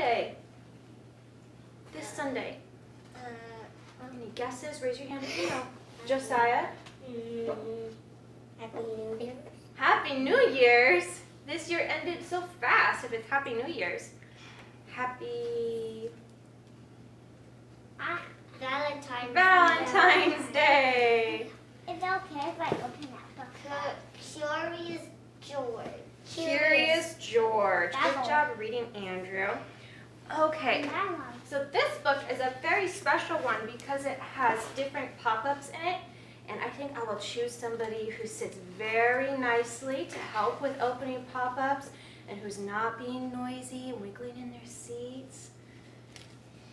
Sunday? This Sunday. Any guesses? Raise your hand if you know. Josiah? Happy New Year. Happy New Year's. This year ended so fast if it's Happy New Year's. Happy Valentine's Day. Is it okay if I open that book? Curious George. Curious George. Good job reading, Andrew. Okay, so this book is a very special one because it has different pop-ups in it. And I think I will choose somebody who sits very nicely to help with opening pop-ups and who's not being noisy and wiggling in their seats.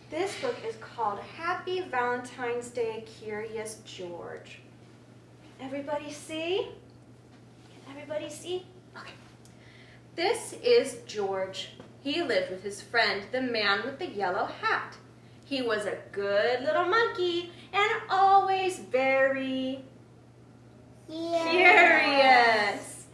This book is called Happy Valentine's Day, Curious George. Everybody see? Can everybody see? Okay. This is George. He lived with his friend, the man with the yellow hat. He was a good little monkey and always very curious.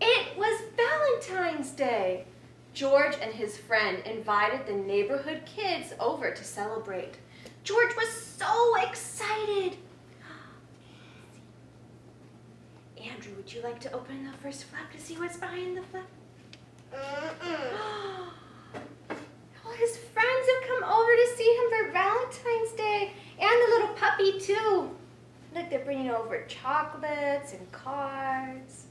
It was Valentine's Day. George and his friend invited the neighborhood kids over to celebrate. George was so excited. Andrew, would you like to open the first flap to see what's behind the flap? All his friends have come over to see him for Valentine's Day, and the little puppy too. Look, they're bringing over chocolates and cards.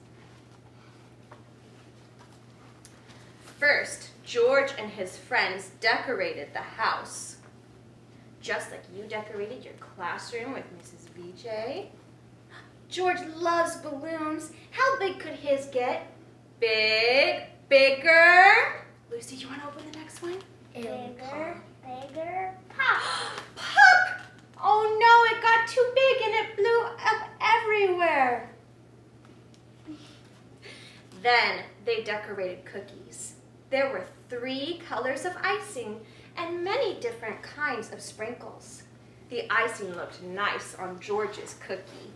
First, George and his friends decorated the house, just like you decorated your classroom with Mrs. VJ. George loves balloons. How big could his get? Big, bigger. Lucy, you want to open the next one? Bigger, pop. Pop! Oh no, it got too big and it blew up everywhere. Then they decorated cookies. There were 3 colors of icing and many different kinds of sprinkles. The icing looked nice on George's cookie.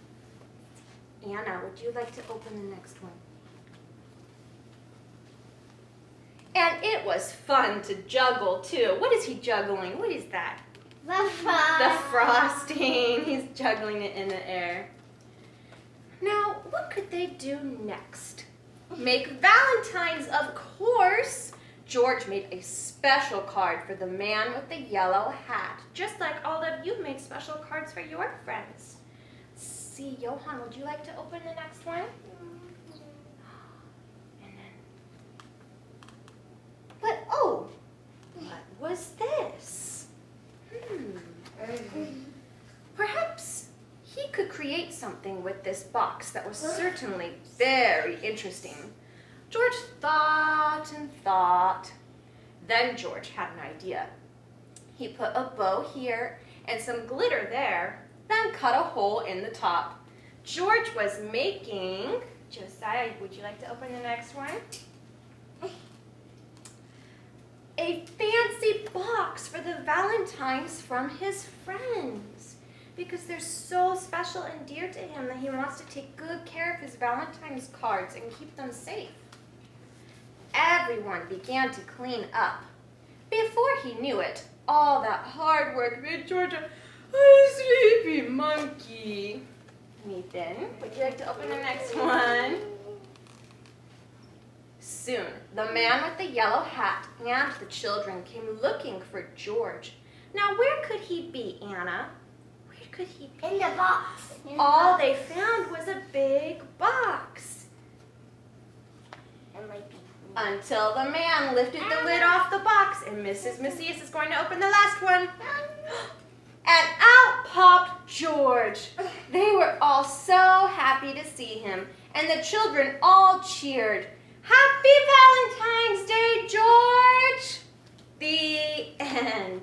Anna, would you like to open the next one? And it was fun to juggle too. What is he juggling? What is that? The frosting. He's juggling it in the air. Now, what could they do next? Make Valentines, of course. George made a special card for the man with the yellow hat, just like all of you made special cards for your friends. See, Johan, would you like to open the next one? And then, but oh, what was this? Perhaps he could create something with this box that was certainly very interesting. George thought and thought. Then George had an idea. He put a bow here and some glitter there, then cut a hole in the top. George was making, Josiah, would you like to open the next one? A fancy box for the Valentines from his friends, because they're so special and dear to him that he wants to take good care of his Valentine's cards and keep them safe. Everyone began to clean up. Before he knew it, all that hard work made George a sleepy monkey. Nathan, would you like to open the next one? Soon, the man with the yellow hat and the children came looking for George. Now, where could he be, Anna? Where could he be? In the box. All they found was a big box. Until the man lifted the lid off the box, and Mrs. Macias is going to open the last one. And out popped George. They were all so happy to see him, and the children all cheered. Happy Valentine's Day, George! The end.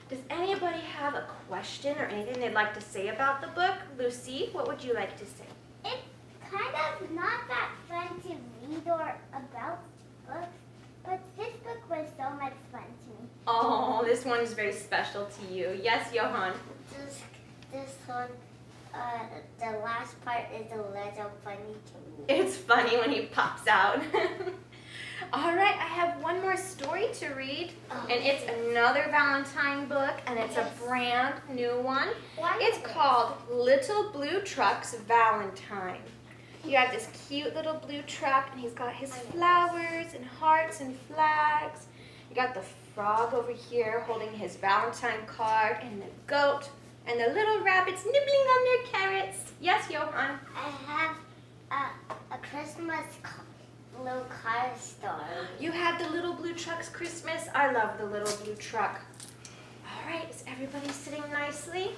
Does anybody have a question or anything they'd like to say about the book? Lucy, what would you like to say? It's kind of not that fun to read or about books, but this book was so much fun to me. Oh, this one is very special to you. Yes, Johan? This one, the last part is a little funny to me. It's funny when he pops out. All right, I have one more story to read, and it's another Valentine book, and it's a brand new one. It's called Little Blue Truck's Valentine. You have this cute little blue truck, and he's got his flowers and hearts and flags. You got the frog over here holding his Valentine card, and the goat, and the little rabbits nibbling on their carrots. Yes, Johan? I have a Christmas little car story. You have the Little Blue Truck's Christmas. I love the Little Blue Truck. All right, is everybody sitting nicely?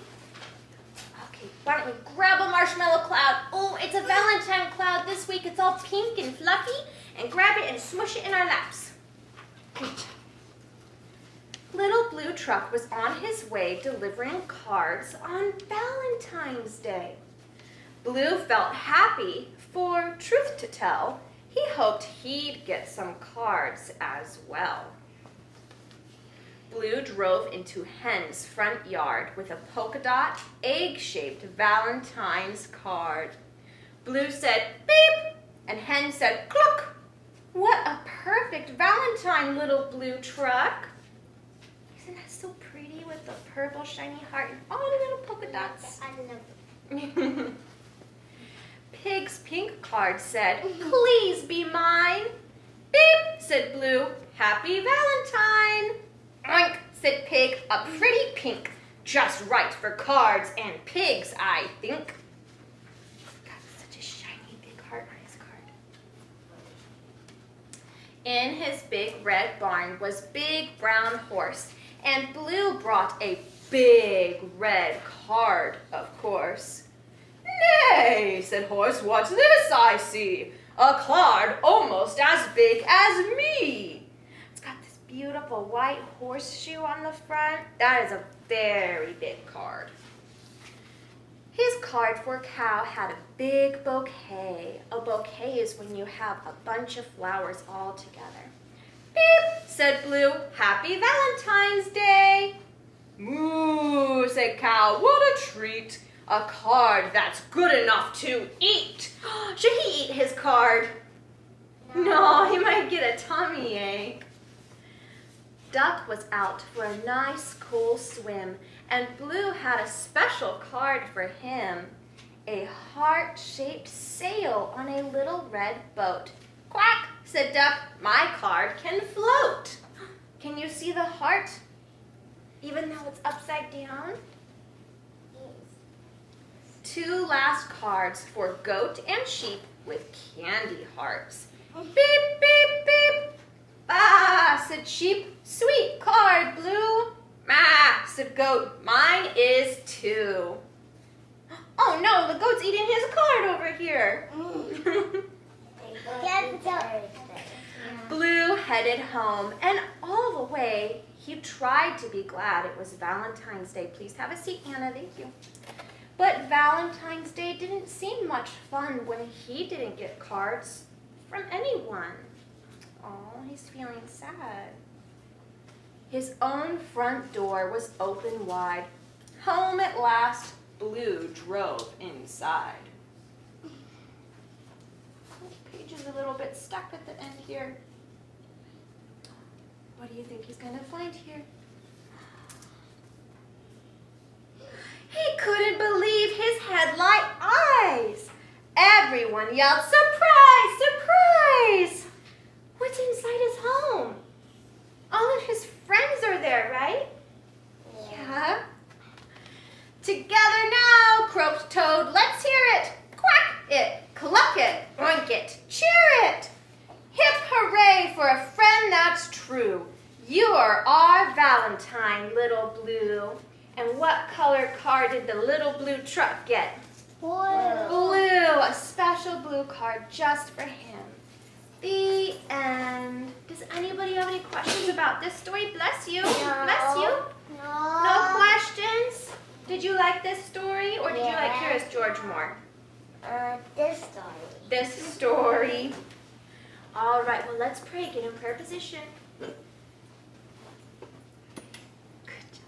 Okay, why don't we grab a marshmallow cloud? Oh, it's a Valentine cloud this week. It's all pink and fluffy. And grab it and smush it in our laps. Good. Little Blue Truck was on his way delivering cards on Valentine's Day. Blue felt happy, for, truth to tell, he hoped he'd get some cards as well. Blue drove into Hen's front yard with a polka dot, egg-shaped Valentine's card. Blue said, beep, and Hen said, cluck. What a perfect Valentine, Little Blue Truck. Isn't that so pretty with the purple shiny heart and all the little polka dots? I love it. Pig's pink card said, please be mine. Beep, said Blue, happy Valentine. Oink, said Pig, a pretty pink, just right for cards and pigs, I think. Got such a shiny big heart on his card. In his big red barn was Big Brown Horse, and Blue brought a big red card, of course. Nay, said Horse, what's this I see? A card almost as big as me. It's got this beautiful white horseshoe on the front. That is a very big card. His card for Cow had a big bouquet. A bouquet is when you have a bunch of flowers all together. Beep, said Blue, happy Valentine's Day. Moo, said Cow, what a treat. A card that's good enough to eat. Should he eat his card? No, he might get a tummy ache. Duck was out for a nice cool swim, and Blue had a special card for him. A heart-shaped sail on a little red boat. Quack, said Duck, my card can float. Can you see the heart, even though it's upside down? Two last cards for goat and sheep with candy hearts. Beep, beep, beep. Ah, said sheep, sweet card, Blue. Ma, said goat, mine is too. Oh no, the goat's eating his card over here. Blue headed home, and all the way he tried to be glad it was Valentine's Day. Please have a seat, Anna, thank you. But Valentine's Day didn't seem much fun when he didn't get cards from anyone. Oh, he's feeling sad. His own front door was open wide. Home at last, Blue drove inside. The page is a little bit stuck at the end here. What do you think he's going to find here? He couldn't believe his headlight eyes. Everyone yelled, surprise, surprise! What's inside his home? All of his friends are there, right? Yeah. Together now, croaked Toad, let's hear it. Quack it, cluck it, oink it, cheer it. Hip hooray for a friend that's true. You are our Valentine, Little Blue. And what color card did the Little Blue Truck get? Blue. Blue, a special blue card just for him. The end. Does anybody have any questions about this story? Bless you. No. Bless you. No. No questions? Did you like this story, or did you like Curious George more? This story. This story. All right, well, let's pray. Get in prayer position. Good job.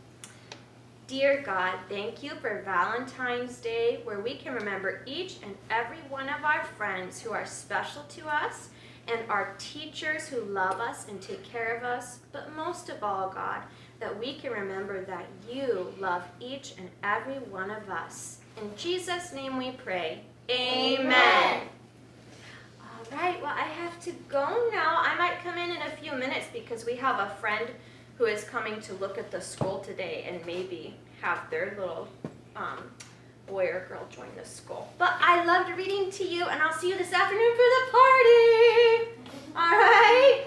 Dear God, thank you for Valentine's Day, where we can remember each and every one of our friends who are special to us and our teachers who love us and take care of us, but most of all, God, that we can remember that you love each and every one of us. In Jesus' name we pray. Amen. All right, well, I have to go now. I might come in a few minutes because we have a friend who is coming to look at the school today and maybe have their little boy or girl join the school. But I loved reading to you, and I'll see you this afternoon for the party. All right?